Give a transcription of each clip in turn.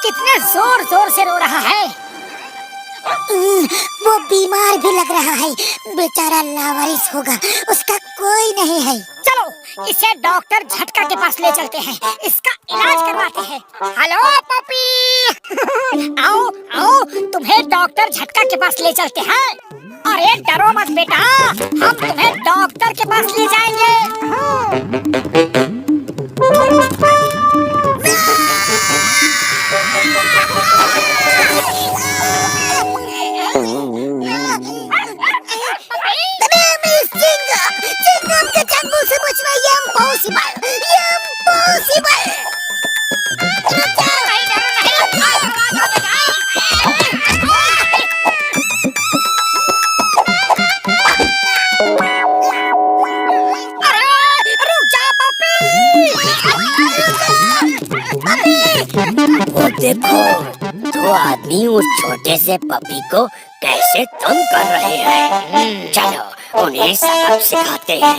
कितने जोर जोर से रो रहा है। वो बीमार भी लग रहा है, बेचारा लावारिस होगा, उसका कोई नहीं है। चलो इसे डॉक्टर झटका के पास ले चलते हैं, इसका इलाज करवाते हैं। हेलो पपी आओ आओ, तुम्हें डॉक्टर झटका के पास ले चलते हैं। अरे डरो मत बेटा, हम तुम्हें डॉक्टर के पास ले जाएंगे। देखो दो आदमी उस छोटे से पपी को कैसे तंग कर रहे हैं। चलो उन्हें सबक सिखाते हैं।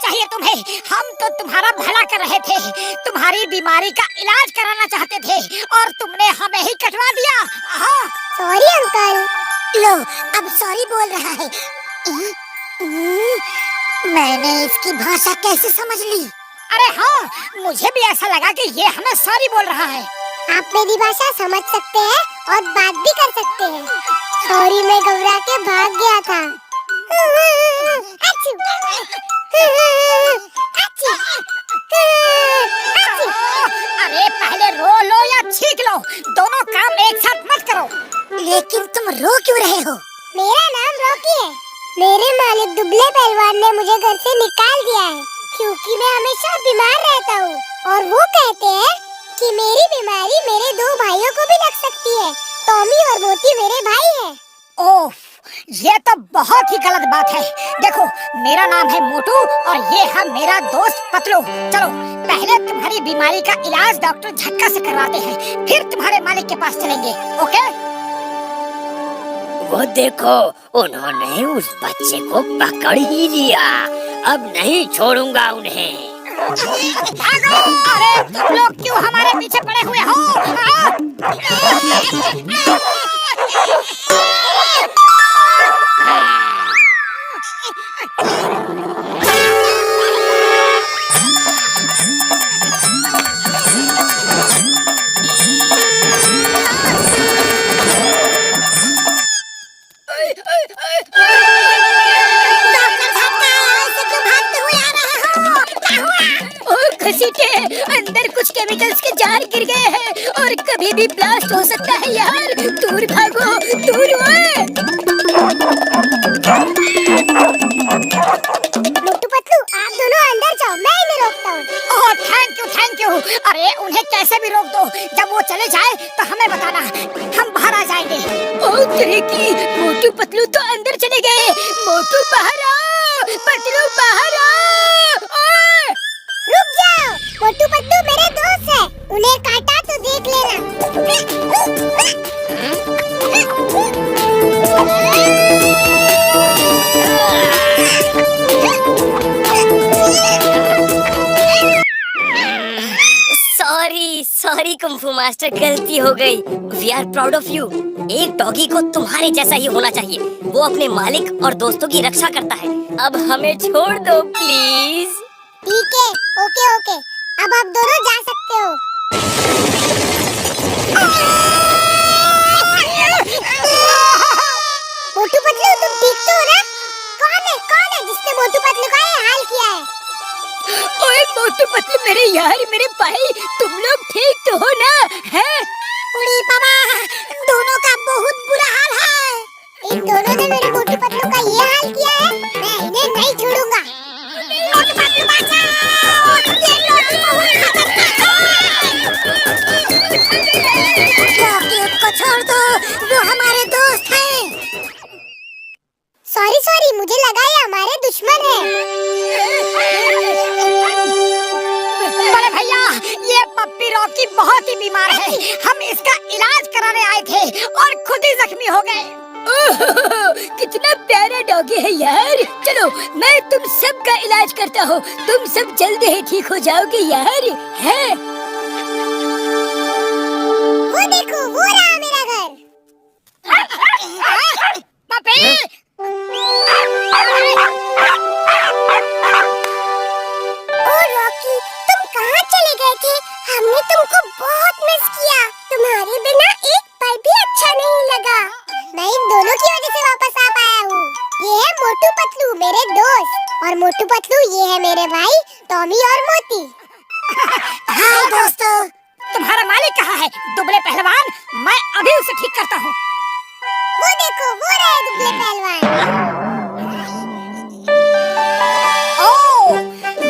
चाहिए तुम्हें? हम तो तुम्हारा भला कर रहे थे, तुम्हारी बीमारी का इलाज कराना चाहते थे और तुमने हमें ही कटवा दिया। Sorry uncle. लो अब सॉरी बोल रहा है। मैंने इसकी भाषा कैसे समझ ली? अरे हाँ, मुझे भी ऐसा लगा कि ये हमें सॉरी बोल रहा है। आप मेरी भाषा समझ सकते हैं और बात भी कर सकते हैं। सॉरी मैं घबरा के भाग गया था। अरे पहले रो लो या छींक लो, दोनों काम एक साथ मत करो। लेकिन तुम रो क्यों रहे हो? मेरा नाम रॉकी है। मेरे मालिक दुबले पहलवान ने मुझे घर से निकाल दिया है क्योंकि मैं हमेशा बीमार रहता हूँ और वो कहते हैं कि मेरी बीमारी मेरे दो भाइयों को भी लग सकती है। टॉमी और मोती मेरे भाई हैं। ओह, ये तो बहुत ही गलत बात है। देखो मेरा नाम है मोटू और ये है मेरा दोस्त पतलू। चलो पहले तुम्हारी बीमारी का इलाज डॉक्टर झटका से करवाते हैं, फिर तुम्हारे मालिक के पास चलेंगे। ओके? वो देखो उन्होंने उस बच्चे को पकड़ ही लिया, अब नहीं छोड़ूंगा उन्हें। भागो! अरे तुम लोग क्यों हमारे पीछे पड़े हुए हो? अंदर कुछ केमिकल्स के जार गिर गए हैं और कभी भी ब्लास्ट हो सकता है यार। दूर भागो, दूर मोटू पतलू आप दोनों अंदर जाओ, मैं इन्हें रोकता हूँ। Oh thank you. अरे उन्हें कैसे भी रोक दो, जब वो चले जाए तो हमें बताना, हम बाहर आ जाएंगे। ओह क्रिकी, मोटू पतलू तो अंदर चले गए। मोटू बाहर आओ, पतलू बाहर आओ। रुक जाओ, मोटू पतलू मेरे दोस्त हैं, उन्हें काटा तो देख लेना। सॉरी कुंफू मास्टर, गलती हो गई। We are proud of you. एक डॉगी को तुम्हारे जैसा ही होना चाहिए, वो अपने मालिक और दोस्तों की रक्षा करता है। अब हमें छोड़ दो प्लीज। ठीक है, ओके, अब आप दोनों जा सकते हो। मोटू पतलू तुम ठीक तो हो ना? कौन है जिसने मोटू पतलू का ये हाल किया है? ओए मोटू पतलू मेरे यार, मेरे भाई, तुम लोग ठीक तो हो ना? हैं? उड़ी बाबा, दोनों का बहुत बुरा हाल है। इन दोनों ने मेरे मोटू पतलू का ये हाल किया है, मैं इन्हें नहीं छोड़ूंगा। मोटू पतलू बचाओ, ये लोग बहुत खतरनाक है। को छोड़ दो, वो हमारे दोस्त हैं। सॉरी, मुझे लगा ये हमारे दुश्मन हैं। बड़े भैया, ये पप्पी रॉकी बहुत ही बीमार है। हम इसका इलाज कराने आए थे और खुद ही जख्मी हो गए। कितना प्यारा डॉगी है यार। चलो मैं तुम सब का इलाज करता हूँ, तुम सब जल्दी ही ठीक हो जाओगे यार। है वो देखो, वो रहा मेरा घर। पप्पी ओ रॉकी, तुम कहाँ चले गए थे? हमने तुमको बहुत मिस किया। तुम्हारे बिना एक पल भी अच्छा नहीं लगा। मैं इन दोनों की वजह से वापस आ पाया हूँ। ये है मोटू पतलू, मेरे दोस्त, और मोटू पतलू ये है मेरे भाई टॉमी और मोती। हाय दोस्तों, तुम्हारा मालिक कहाँ है? दुबले पहलवान, मैं अभी उसे ठीक करता हूँ। वो देखो, वो रहे दुबले पहलवान।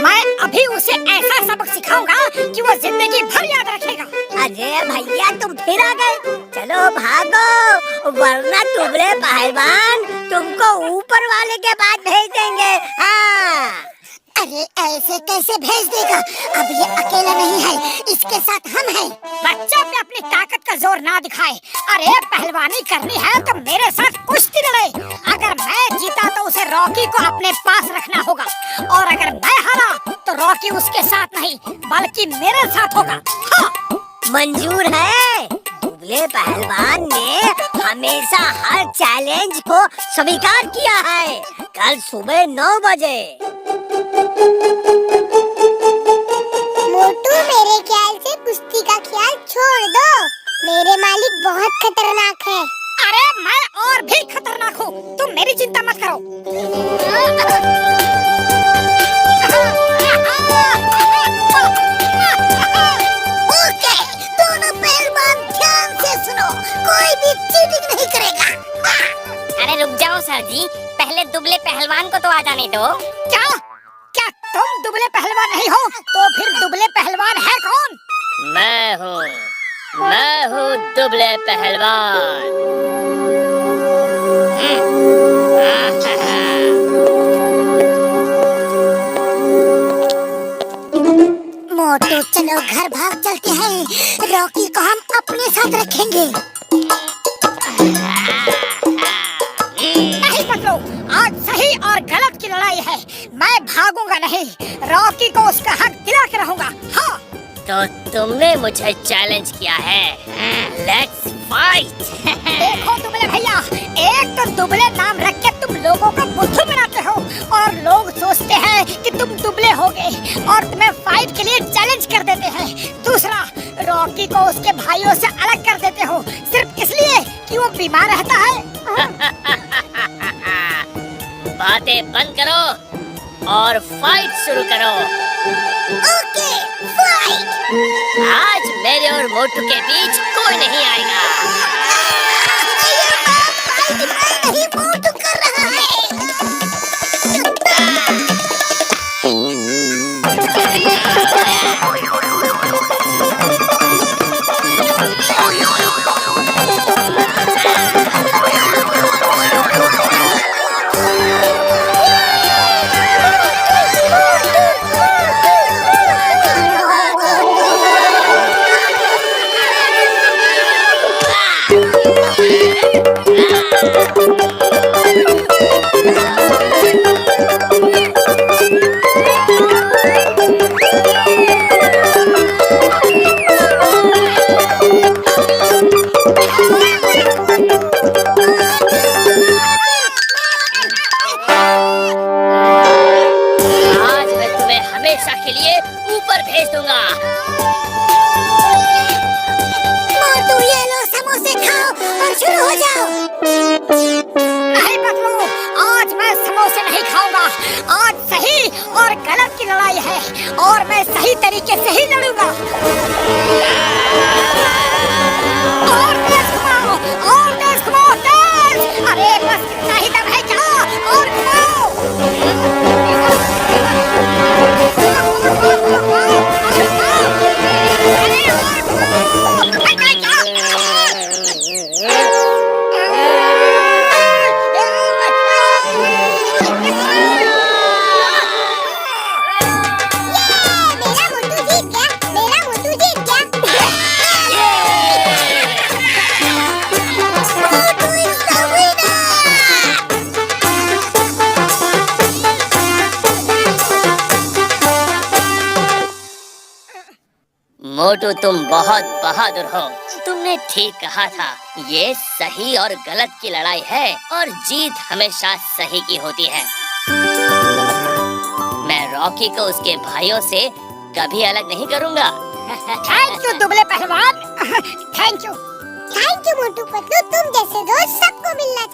मैं अभी उसे ऐसा सबक सिखाऊंगा कि वो जिंदगी भर याद रखेगा। अरे भैया तुम फिर आ गए। चलो भागो, वरना दुबले पहलवान तुमको ऊपर वाले के पास भेज देंगे। हाँ। अरे ऐसे कैसे भेज देगा? अब ये अकेला नहीं है, इसके साथ हम हैं। बच्चा पे अपनी ताकत का जोर ना दिखाए। अरे पहलवानी करनी है तो मेरे साथ कुश्ती लड़े। अगर मैं जीता तो उसे रॉकी को अपने पास रखना होगा, और अगर मैं हारा तो रॉकी उसके साथ नहीं बल्कि मेरे साथ होगा। हाँ। मंजूर है। दुबले पहलवान ने हमेशा हर चैलेंज को स्वीकार किया है। कल सुबह 9 बजे। मोटू, मेरे ख्याल से कुश्ती का ख्याल छोड़ दो। मेरे मालिक बहुत खतरनाक है। अरे मैं और भी खतरनाक हूँ, तुम मेरी चिंता मत करो। ओके, दोनों पहलवान ध्यान से सुनो, कोई भी चीटिंग नहीं करेगा। अरे रुक जाओ सर जी, पहले दुबले पहलवान को तो आ जाने दो। क्या क्या तुम दुबले पहलवान नहीं हो? तो फिर दुबले पहलवान है कौन? मैं हूँ दुबले पहलवान। मोटू, चलो घर भाग चलते हैं। रॉकी को हम अपने साथ रखेंगे। नहीं पतलू, आज सही और गलत की लड़ाई है। मैं भागूंगा नहीं, रॉकी को उसका हक दिला के रहूंगा। हाँ। तो तुमने मुझे चैलेंज किया है। Let's fight. देखो दुबले भैया, एक तो दुबले नाम रख के तुम लोगों को बुद्धू बनाते हो, और लोग सोचते हैं कि तुम दुबले हो गए और तुम्हें फाइट के लिए चैलेंज कर देते हैं। दूसरा, रॉकी को उसके भाइयों से अलग कर देते हो सिर्फ इसलिए कि वो बीमार रहता है। बातें बंद करो और फाइट शुरू करो। Okay, fight. आज मेरे और मोटू के बीच कोई नहीं आएगा। नहीं, मोटू कर रहा है। हमेशा के लिए ऊपर भेज दूंगा। मोटू, ये लो समोसे खाओ और शुरू हो जाओ। नहीं पतलू, आज मैं समोसे नहीं खाऊंगा। आज सही और गलत की लड़ाई है और मैं सही तरीके से ही लड़ूंगा। और तेज घुमाओ, और तेज घुमाओ, तेज। अरे बस इतना ही दम है क्या? और घुमाओ। मेरा मोटू जीत गया। मोटू तुम बहुत बहादुर हो। तुमने ठीक कहा था, ये सही और गलत की लड़ाई है और जीत हमेशा सही की होती है। मैं रॉकी को उसके भाइयों से कभी अलग नहीं करूँगा। थैंक यू दुबले पहलवान। Thank you. मोटू पतलू, तुम जैसे दोस्त सबको मिलना चाहिए।